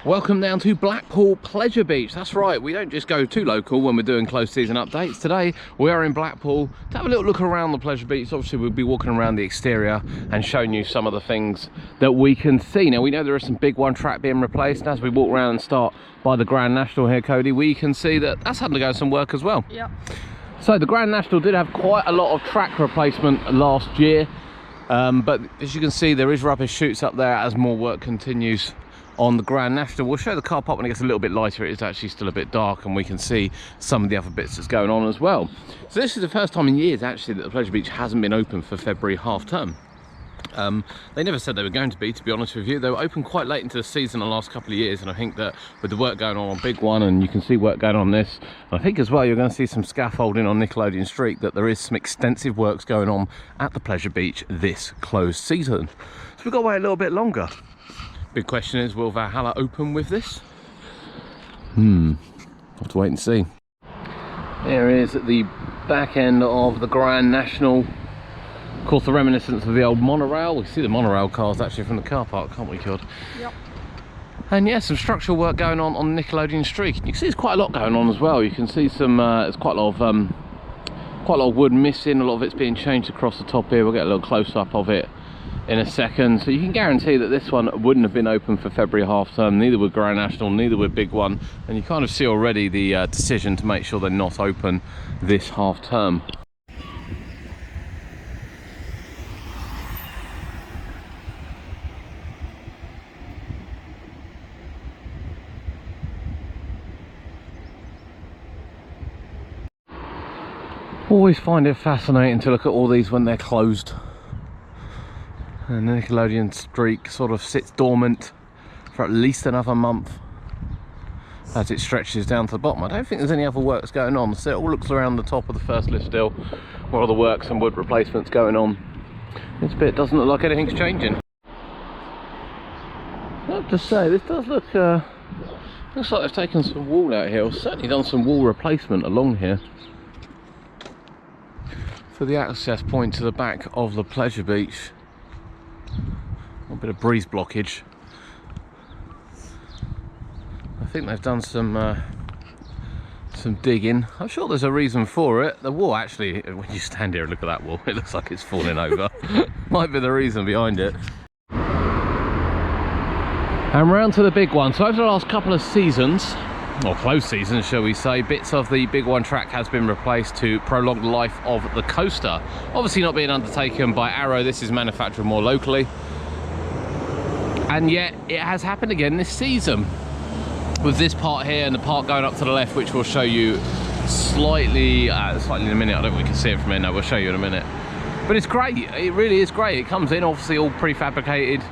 Welcome down to Blackpool Pleasure Beach. That's right, we don't just go too local when we're doing close season updates. Today we are in Blackpool to have a little look around the pleasure beach. Obviously we'll be walking around the exterior and showing you some of the things that we can see. Now we know there is some big one track being replaced, and as we walk around and start by the Grand National here, Cody, we can see that that's undergoing some work as well. Yep. So the Grand National did have quite a lot of track replacement last year, but as you can see there is rubbish chutes up there as more work continues on the Grand National. We'll show the car park when it gets a little bit lighter. It is actually still a bit dark and we can see some of the other bits that's going on as well. So this is the first time in years actually that the Pleasure Beach hasn't been open for February half term. They never said they were going to be honest with you. They were open quite late into the season the last couple of years, and I think that with the work going on Big One, and you can see work going on this, and I think as well you're going to see some scaffolding on Nickelodeon Street, that there is some extensive works going on at the Pleasure Beach this closed season. So we've got to wait a little bit longer. Big question is, will Valhalla open with this? I'll have to wait and see. There is the back end of the Grand National. Of course, the reminiscence of the old monorail. We see the monorail cars actually from the car park, can't we, Cod? Yep. And yeah, some structural work going on Nickelodeon Street. You can see there's quite a lot going on as well. You can see some, there's quite a lot of wood missing. A lot of it's being changed across the top here. We'll get a little close up of it in a second. So you can guarantee that this one wouldn't have been open for February half term, neither would Grand National, neither would Big One, and you kind of see already the decision to make sure they're not open this half term. Always find it fascinating to look at all these when they're closed. And the Nickelodeon Streak sort of sits dormant for at least another month as it stretches down to the bottom. I don't think there's any other works going on, so it all looks around the top of the first lift still, where all the works and wood replacements going on. This bit doesn't look like anything's changing. I have to say, this does look looks like they've taken some wall out here, or certainly done some wall replacement along here for the access point to the back of the Pleasure Beach. A bit of breeze blockage. I think they've done some digging. I'm sure there's a reason for it. The wall actually, when you stand here and look at that wall, it looks like it's falling over. Might be the reason behind it. And round to the Big One. So over the last couple of seasons, or closed seasons shall we say, bits of the Big One track has been replaced to prolong the life of the coaster. Obviously not being undertaken by Arrow, this is manufactured more locally. And yet it has happened again this season with this part here and the part going up to the left, which we'll show you slightly in a minute. I don't think we can see it from here now, we'll show you in a minute. But it's great, it really is great. It comes in obviously all prefabricated,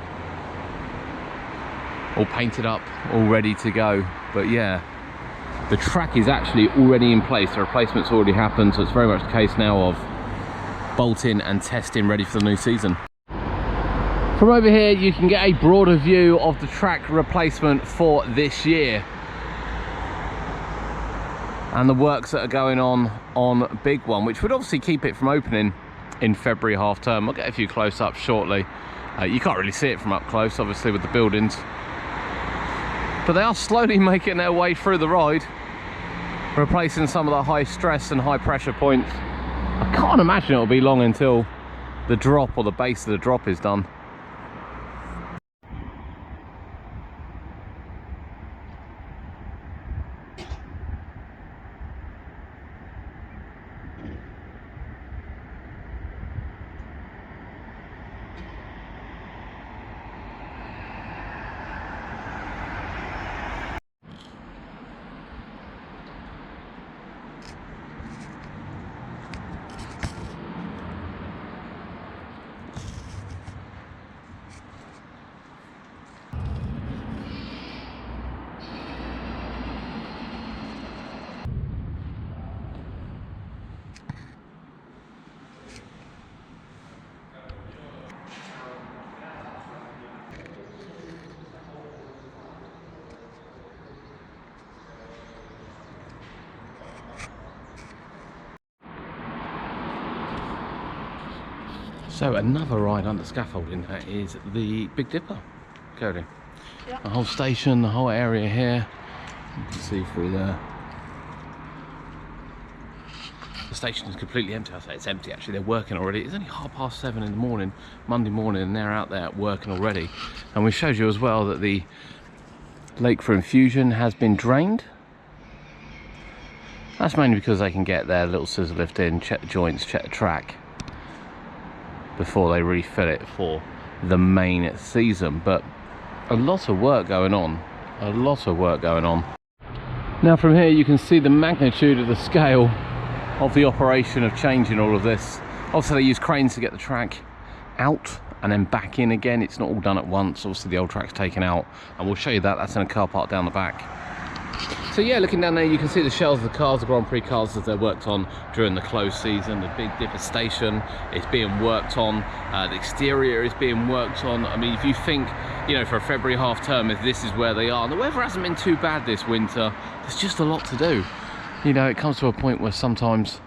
all painted up, all ready to go. But yeah, the track is actually already in place. The replacement's already happened, so it's very much the case now of bolting and testing ready for the new season. From over here you can get a broader view of the track replacement for this year and the works that are going on Big One, which would obviously keep it from opening in February half term. I'll get a few close-ups shortly. You can't really see it from up close obviously with the buildings, but they are slowly making their way through the ride, replacing some of the high stress and high pressure points. I can't imagine it'll be long until the drop or the base of the drop is done. So another ride under scaffolding, that is the Big Dipper, Cody. The whole station, the whole area here. You can see through there. The station is completely empty. I say it's empty actually, they're working already. It's only 7:30 in the morning, Monday morning, and they're out there working already. And we showed you as well that the lake for infusion has been drained. That's mainly because they can get their little scissor lift in, check the joints, check the track before they refill it for the main season. But a lot of work going on, a lot of work going on. Now from here you can see the magnitude of the scale of the operation of changing all of this. Also they use cranes to get the track out and then back in again. It's not all done at once. Obviously the old track's taken out, and we'll show you that. That's in a car park down the back. So yeah, looking down there you can see the shells of the cars, the Grand Prix cars, as they're worked on during the closed season. The Big Dipper station is being worked on, the exterior is being worked on. I mean, if you think, you know, for a February half term, if this is where they are, and the weather hasn't been too bad this winter, there's just a lot to do. You know, it comes to a point where sometimes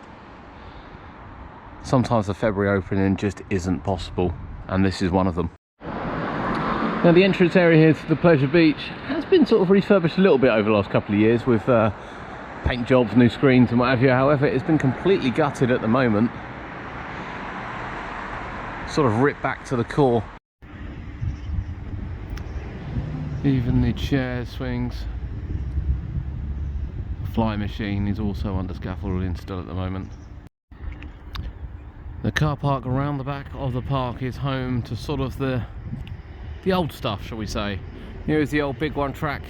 the February opening just isn't possible, and this is one of them. Now the entrance area here to the Pleasure Beach has been sort of refurbished a little bit over the last couple of years with paint jobs, new screens and what have you. However, it's been completely gutted at the moment, sort of ripped back to the core. Even the chair swings. The fly machine is also under scaffolding still at the moment. The car park around the back of the park is home to sort of the old stuff, shall we say. Here's the old Big One track,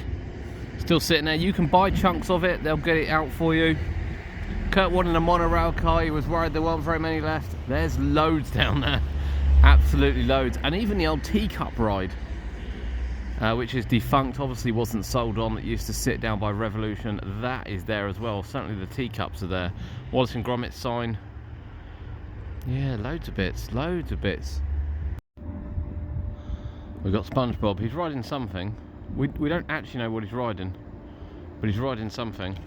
still sitting there. You can buy chunks of it, they'll get it out for you. Kurt wanted a monorail car, he was worried there weren't very many left. There's loads down there, absolutely loads. And even the old teacup ride, which is defunct, obviously wasn't sold on, that used to sit down by Revolution, that is there as well. Certainly the teacups are there. Wallace and Gromit sign. Yeah, loads of bits, loads of bits. We've got SpongeBob, he's riding something. We don't actually know what he's riding, but he's riding something.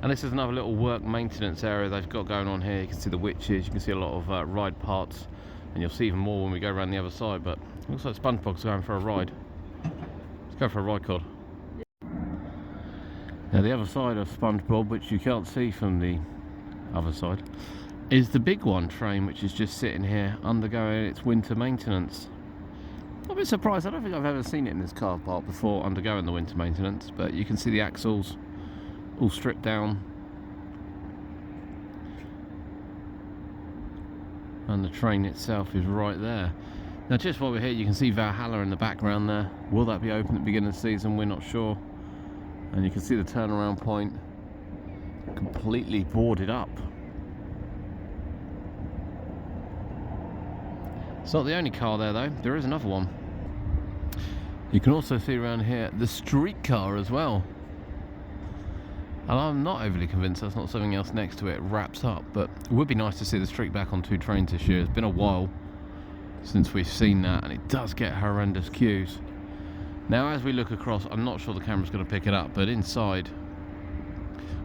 And this is another little work maintenance area they've got going on here. You can see the witches, you can see a lot of ride parts, and you'll see even more when we go around the other side. But it looks like SpongeBob's going for a ride. Let's go for a ride, Cod. Now the other side of SpongeBob, which you can't see from the other side, is the Big One train, which is just sitting here undergoing its winter maintenance. I'm a bit surprised, I don't think I've ever seen it in this car park before undergoing the winter maintenance, but you can see the axles all stripped down and the train itself is right there. Now just while we're here you can see Valhalla in the background there. Will that be open at the beginning of the season? We're not sure. And you can see the turnaround point completely boarded up. It's not the only car there though, there is another one. You can also see around here the streetcar as well. And I'm not overly convinced that's not something else next to it wraps up, but it would be nice to see the street back on 2 trains this year. It's been a while since we've seen that, and it does get horrendous queues. Now as we look across, I'm not sure the camera's going to pick it up, but inside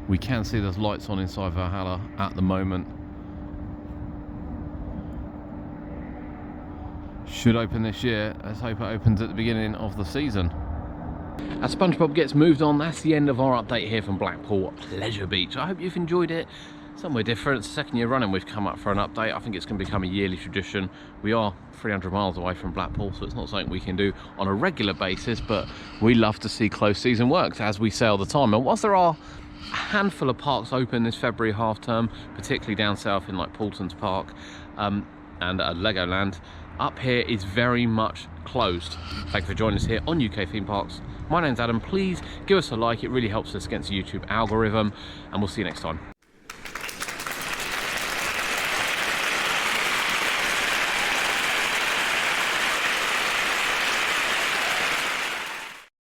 we can see there's lights on inside Valhalla at the moment. Should open this year. Let's hope it opens at the beginning of the season. As SpongeBob gets moved on, that's the end of our update here from Blackpool Pleasure Beach. I hope you've enjoyed it. Somewhere different. It's the second year running we've come up for an update. I think it's going to become a yearly tradition. We are 300 miles away from Blackpool, so it's not something we can do on a regular basis, but we love to see close season works, as we say all the time. And whilst there are a handful of parks open this February half term, particularly down south in like Paulton's Park and Legoland, up here is very much closed. Thank you for joining us here on UK Theme Parks. My name's Adam. Please give us a like, it really helps us against the YouTube algorithm, and we'll see you next time.